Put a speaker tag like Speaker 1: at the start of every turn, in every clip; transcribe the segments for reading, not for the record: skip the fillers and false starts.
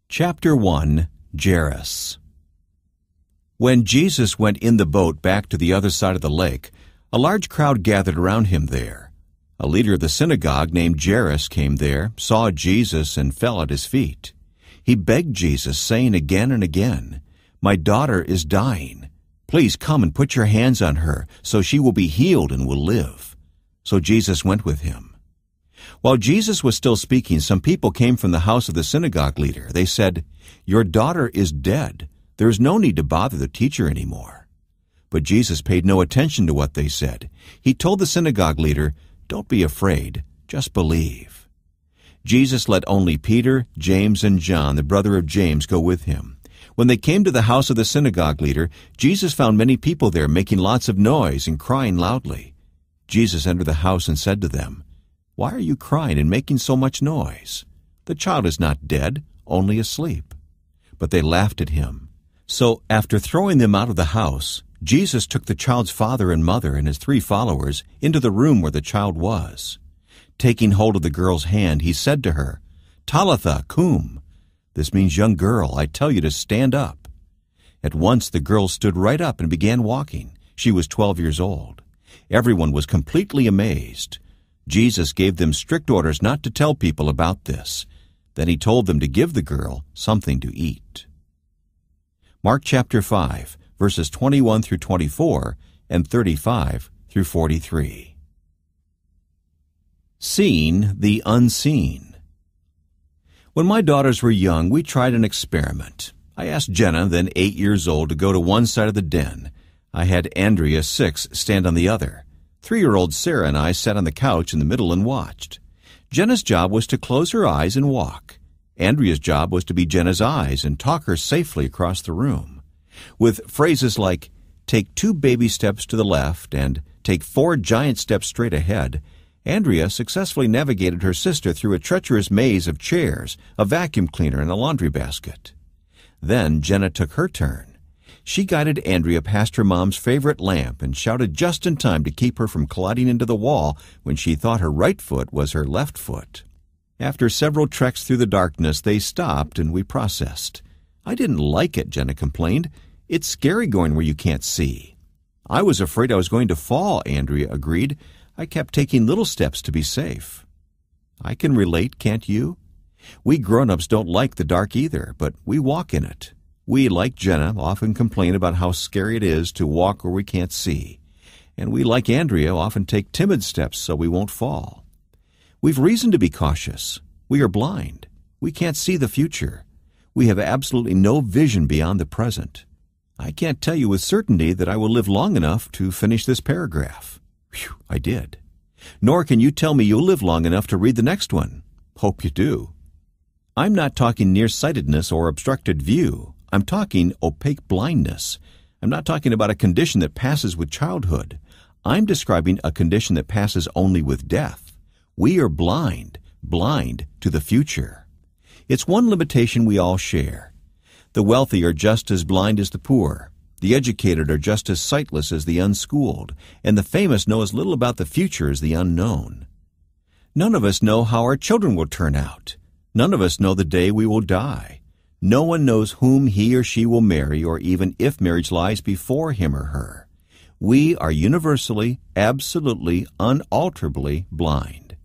Speaker 1: Chapter 1, Jairus. When Jesus went in the boat back to the other side of the lake, a large crowd gathered around him there. A leader of the synagogue named Jairus came there, saw Jesus, and fell at his feet. He begged Jesus, saying again and again, "My daughter is dying. Please come and put your hands on her, so she will be healed and will live." So Jesus went with him. While Jesus was still speaking, some people came from the house of the synagogue leader. They said, "Your daughter is dead. There is no need to bother the teacher anymore." But Jesus paid no attention to what they said. He told the synagogue leader, "Don't be afraid, just believe." Jesus let only Peter, James, and John, the brother of James, go with him. When they came to the house of the synagogue leader, Jesus found many people there making lots of noise and crying loudly. Jesus entered the house and said to them, "Why are you crying and making so much noise? The child is not dead, only asleep." But they laughed at him. So after throwing them out of the house, Jesus took the child's father and mother and his 3 followers into the room where the child was. Taking hold of the girl's hand, he said to her, "Talitha cum." This means, "Young girl, I tell you to stand up." At once the girl stood right up and began walking. She was 12 years old. Everyone was completely amazed. Jesus gave them strict orders not to tell people about this. Then he told them to give the girl something to eat. Mark chapter 5, verses 21 through 24 and 35 through 43. Seeing the unseen. When my daughters were young, we tried an experiment. I asked Jenna, then 8 years old, to go to one side of the den. I had Andrea, 6, stand on the other. 3-year-old Sarah and I sat on the couch in the middle and watched. Jenna's job was to close her eyes and walk. Andrea's job was to be Jenna's eyes and talk her safely across the room. With phrases like, "Take 2 baby steps to the left," and "Take 4 giant steps straight ahead," Andrea successfully navigated her sister through a treacherous maze of chairs, a vacuum cleaner, and a laundry basket. Then Jenna took her turn. She guided Andrea past her mom's favorite lamp and shouted just in time to keep her from colliding into the wall when she thought her right foot was her left foot. After several treks through the darkness, they stopped and we processed. "I didn't like it," Jenna complained. "It's scary going where you can't see." "I was afraid I was going to fall," Andrea agreed. "I kept taking little steps to be safe." I can relate, can't you? We grown-ups don't like the dark either, but we walk in it. We, like Jenna, often complain about how scary it is to walk where we can't see. And we, like Andrea, often take timid steps so we won't fall. We've reason to be cautious. We are blind. We can't see the future. We have absolutely no vision beyond the present. I can't tell you with certainty that I will live long enough to finish this paragraph. Phew, I did. Nor can you tell me you'll live long enough to read the next one. Hope you do. I'm not talking nearsightedness or obstructed view. I'm talking opaque blindness. I'm not talking about a condition that passes with childhood. I'm describing a condition that passes only with death. We are blind to the future. It's one limitation we all share. The wealthy are just as blind as the poor. The educated are just as sightless as the unschooled, and the famous know as little about the future as the unknown. None of us know how our children will turn out. None of us know the day we will die. No one knows whom he or she will marry, or even if marriage lies before him or her. We are universally, absolutely, unalterably blind.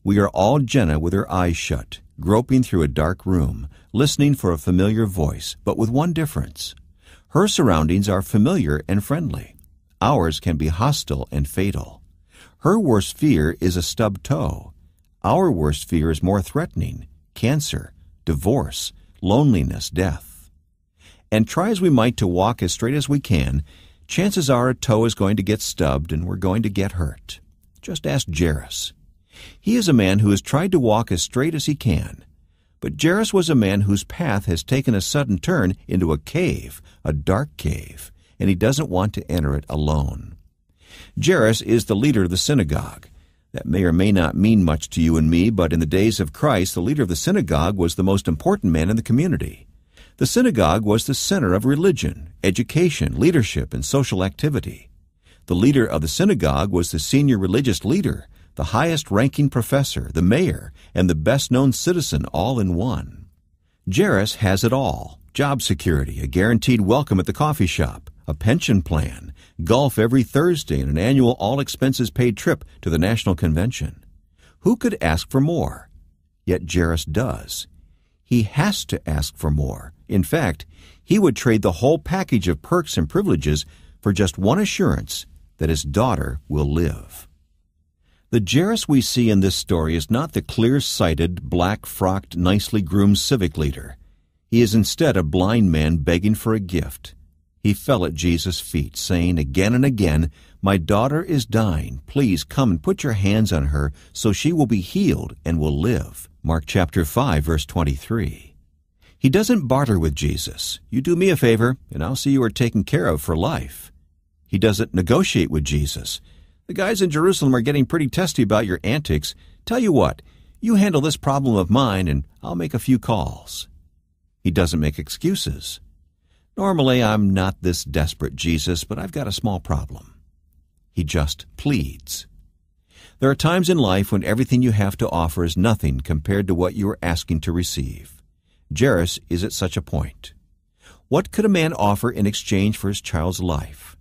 Speaker 1: We are all Jenna with her eyes shut, groping through a dark room, listening for a familiar voice, but with one difference. Her surroundings are familiar and friendly. Ours can be hostile and fatal. Her worst fear is a stubbed toe. Our worst fear is more threatening: cancer, divorce, loneliness, death. And try as we might to walk as straight as we can, chances are a toe is going to get stubbed and we're going to get hurt. Just ask Jairus. He is a man who has tried to walk as straight as he can. But Jairus was a man whose path has taken a sudden turn into a cave, a dark cave, and he doesn't want to enter it alone. Jairus is the leader of the synagogue. That may or may not mean much to you and me, but in the days of Christ, the leader of the synagogue was the most important man in the community. The synagogue was the center of religion, education, leadership, and social activity. The leader of the synagogue was the senior religious leader, the highest-ranking professor, the mayor, and the best-known citizen all in one. Jairus has it all: job security, a guaranteed welcome at the coffee shop, a pension plan, golf every Thursday, and an annual all-expenses-paid trip to the national convention. Who could ask for more? Yet Jairus does. He has to ask for more. In fact, he would trade the whole package of perks and privileges for just one assurance that his daughter will live. The Jairus we see in this story is not the clear-sighted, black-frocked, nicely groomed civic leader. He is instead a blind man begging for a gift. He fell at Jesus' feet, saying again and again, "My daughter is dying. Please come and put your hands on her so she will be healed and will live." Mark chapter 5, verse 23. He doesn't barter with Jesus. "You do me a favor, and I'll see you are taken care of for life." He doesn't negotiate with Jesus. "The guys in Jerusalem are getting pretty testy about your antics. Tell you what, you handle this problem of mine, and I'll make a few calls." He doesn't make excuses. "Normally, I'm not this desperate, Jesus, but I've got a small problem." He just pleads. There are times in life when everything you have to offer is nothing compared to what you are asking to receive. Jairus is at such a point. What could a man offer in exchange for his child's life?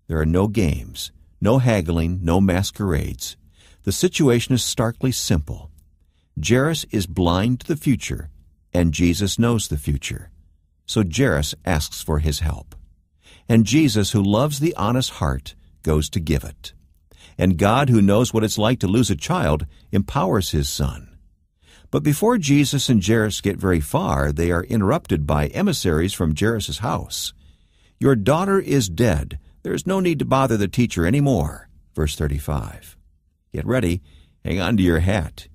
Speaker 1: There are no games, no haggling, no masquerades. The situation is starkly simple. Jairus is blind to the future, and Jesus knows the future. So Jairus asks for his help. And Jesus, who loves the honest heart, goes to give it. And God, who knows what it's like to lose a child, empowers his son. But before Jesus and Jairus get very far, they are interrupted by emissaries from Jairus' house. "Your daughter is dead. There's no need to bother the teacher any more." Verse 35. Get ready. Hang on to your hat.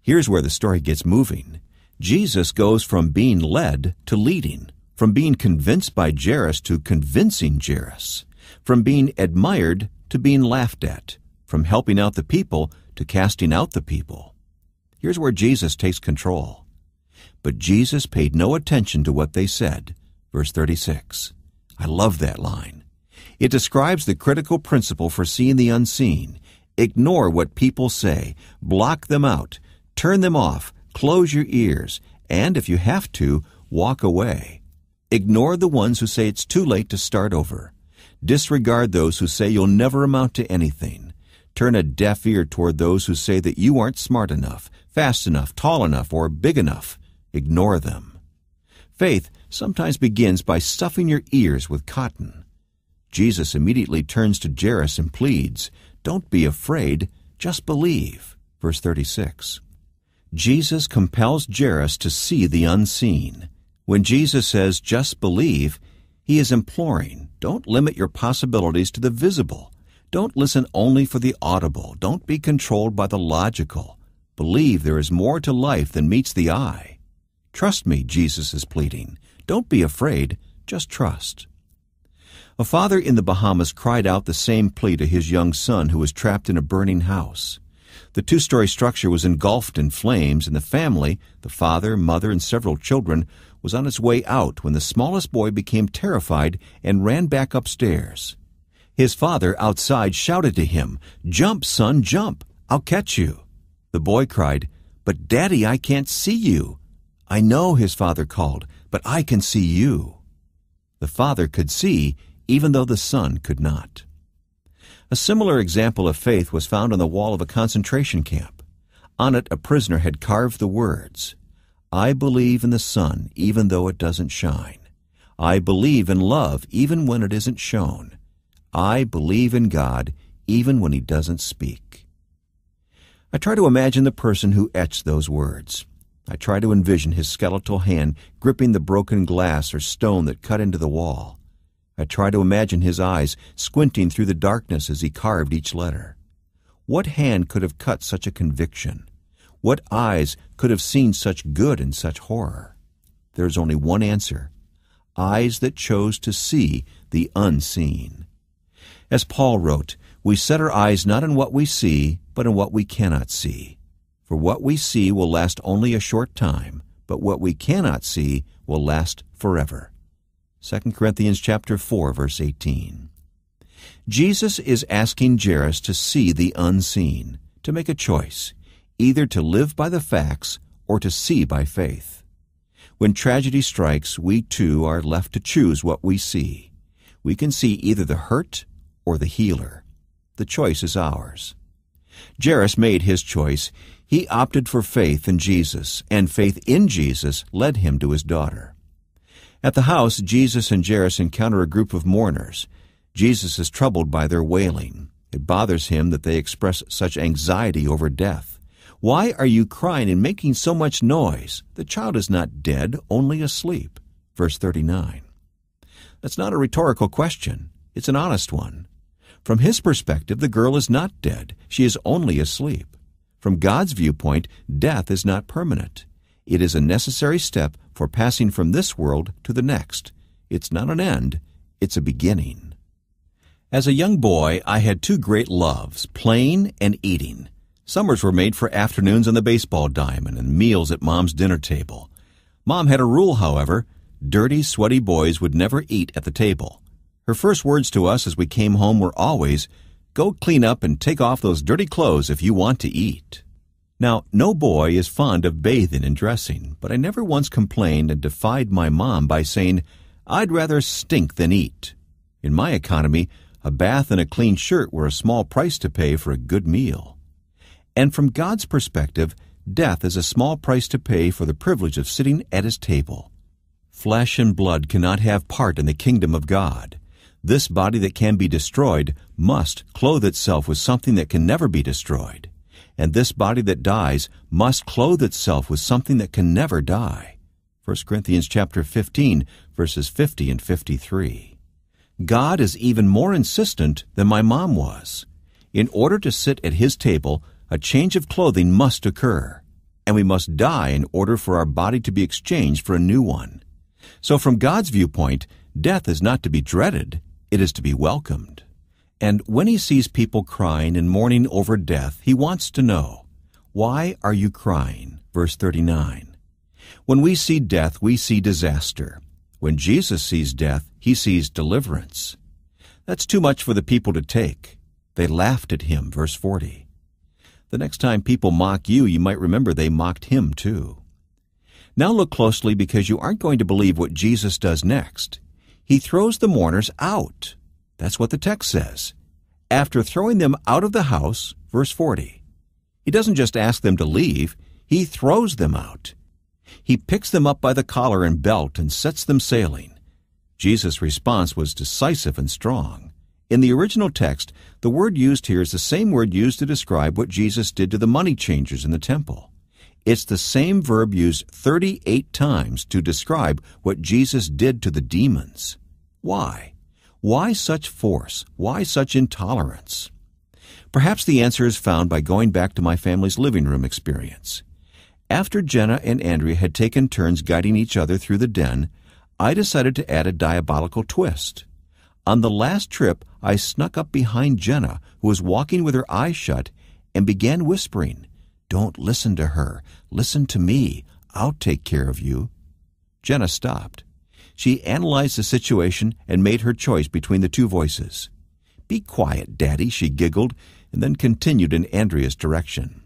Speaker 1: Here's where the story gets moving. Jesus goes from being led to leading, from being convinced by Jairus to convincing Jairus, from being admired to being laughed at, from helping out the people to casting out the people. Here's where Jesus takes control. But Jesus paid no attention to what they said. Verse 36. I love that line. It describes the critical principle for seeing the unseen. Ignore what people say. Block them out. Turn them off. Close your ears. And if you have to, walk away. Ignore the ones who say it's too late to start over. Disregard those who say you'll never amount to anything. Turn a deaf ear toward those who say that you aren't smart enough, fast enough, tall enough, or big enough. Ignore them. Faith sometimes begins by stuffing your ears with cotton. Jesus immediately turns to Jairus and pleads, "Don't be afraid, just believe." Verse 36. Jesus compels Jairus to see the unseen. When Jesus says, "just believe," he is imploring, don't limit your possibilities to the visible. Don't listen only for the audible. Don't be controlled by the logical. Believe there is more to life than meets the eye. Trust me, Jesus is pleading. Don't be afraid, just trust. A father in the Bahamas cried out the same plea to his young son who was trapped in a burning house. The two-story structure was engulfed in flames, and the family, the father, mother, and several children, was on its way out when the smallest boy became terrified and ran back upstairs. His father outside shouted to him, "Jump, son, jump! I'll catch you." The boy cried, "But Daddy, I can't see you." "I know," his father called, "but I can see you." The father could see, even though the son could not. A similar example of faith was found on the wall of a concentration camp. On it, a prisoner had carved the words, "I believe in the sun, even though it doesn't shine. I believe in love, even when it isn't shown. I believe in God, even when He doesn't speak." I try to imagine the person who etched those words. I try to envision his skeletal hand gripping the broken glass or stone that cut into the wall. I try to imagine his eyes squinting through the darkness as he carved each letter. What hand could have cut such a conviction? What eyes could have seen such good and such horror? There is only one answer: eyes that chose to see the unseen. As Paul wrote, we set our eyes not on what we see, but on what we cannot see. For what we see will last only a short time, but what we cannot see will last forever. 2 Corinthians chapter 4, verse 18. Jesus is asking Jairus to see the unseen, to make a choice, either to live by the facts or to see by faith. When tragedy strikes, we too are left to choose what we see. We can see either the hurt or the healer. The choice is ours. Jairus made his choice. He opted for faith in Jesus, and faith in Jesus led him to his daughter. At the house, Jesus and Jairus encounter a group of mourners. Jesus is troubled by their wailing. It bothers him that they express such anxiety over death. "Why are you crying and making so much noise? The child is not dead, only asleep." Verse 39. That's not a rhetorical question. It's an honest one. From his perspective, the girl is not dead. She is only asleep. From God's viewpoint, death is not permanent. It is a necessary step for passing from this world to the next. It's not an end, it's a beginning. As a young boy, I had two great loves, playing and eating. Summers were made for afternoons on the baseball diamond and meals at Mom's dinner table. Mom had a rule, however: dirty, sweaty boys would never eat at the table. Her first words to us as we came home were always, "Go clean up and take off those dirty clothes if you want to eat." Now, no boy is fond of bathing and dressing, but I never once complained and defied my mom by saying, "I'd rather stink than eat." In my economy, a bath and a clean shirt were a small price to pay for a good meal. And from God's perspective, death is a small price to pay for the privilege of sitting at His table. Flesh and blood cannot have part in the kingdom of God. This body that can be destroyed must clothe itself with something that can never be destroyed. And this body that dies must clothe itself with something that can never die. 1 Corinthians chapter 15, verses 50 and 53. God is even more insistent than my mom was. In order to sit at His table, a change of clothing must occur, and we must die in order for our body to be exchanged for a new one. So from God's viewpoint, death is not to be dreaded, it is to be welcomed. And when He sees people crying and mourning over death, He wants to know, "Why are you crying?" Verse 39. When we see death, we see disaster. When Jesus sees death, He sees deliverance. That's too much for the people to take. They laughed at Him, verse 40. The next time people mock you, you might remember they mocked Him too. Now look closely, because you aren't going to believe what Jesus does next. He throws the mourners out. That's what the text says. After throwing them out of the house, verse 40. He doesn't just ask them to leave, He throws them out. He picks them up by the collar and belt and sets them sailing. Jesus' response was decisive and strong. In the original text, the word used here is the same word used to describe what Jesus did to the money changers in the temple. It's the same verb used 38 times to describe what Jesus did to the demons. Why? Why such force? Why such intolerance? Perhaps the answer is found by going back to my family's living room experience. After Jenna and Andrea had taken turns guiding each other through the den, I decided to add a diabolical twist. On the last trip, I snuck up behind Jenna, who was walking with her eyes shut, and began whispering, "Don't listen to her. Listen to me. I'll take care of you." Jenna stopped. She analyzed the situation and made her choice between the two voices. "Be quiet, Daddy," she giggled, and then continued in Andrea's direction.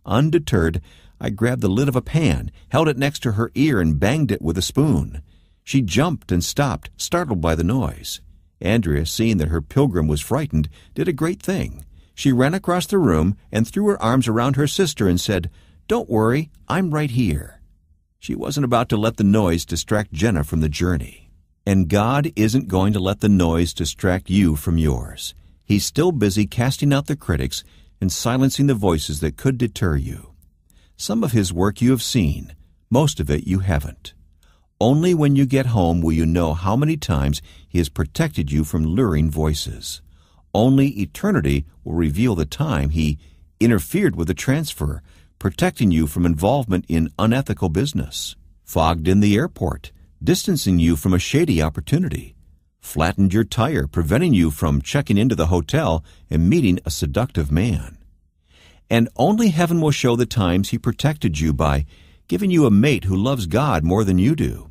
Speaker 1: Undeterred, I grabbed the lid of a pan, held it next to her ear, and banged it with a spoon. She jumped and stopped, startled by the noise. Andrea, seeing that her pilgrim was frightened, did a great thing. She ran across the room and threw her arms around her sister and said, "Don't worry, I'm right here." She wasn't about to let the noise distract Jenna from the journey. And God isn't going to let the noise distract you from yours. He's still busy casting out the critics and silencing the voices that could deter you. Some of His work you have seen, most of it you haven't. Only when you get home will you know how many times He has protected you from luring voices. Only eternity will reveal the time He interfered with the transfer, protecting you from involvement in unethical business, fogged in the airport, distancing you from a shady opportunity, flattened your tire, preventing you from checking into the hotel and meeting a seductive man. And only heaven will show the times He protected you by giving you a mate who loves God more than you do,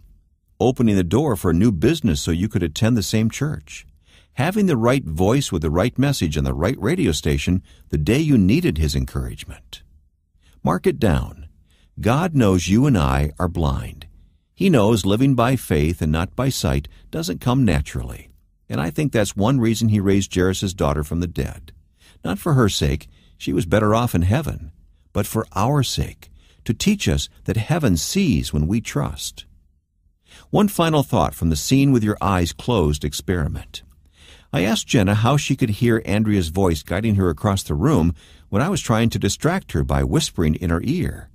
Speaker 1: opening the door for a new business so you could attend the same church, having the right voice with the right message on the right radio station the day you needed His encouragement. Mark it down. God knows you and I are blind. He knows living by faith and not by sight doesn't come naturally, and I think that's one reason he raised Jairus' daughter from the dead. Not for her sake, she was better off in heaven, but for our sake, to teach us that heaven sees when we trust. One final thought from the seen with your eyes closed experiment. I asked Jenna how she could hear Andrea's voice guiding her across the room when I was trying to distract her by whispering in her ear.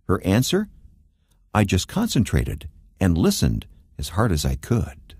Speaker 1: Her answer? I just concentrated and listened as hard as I could.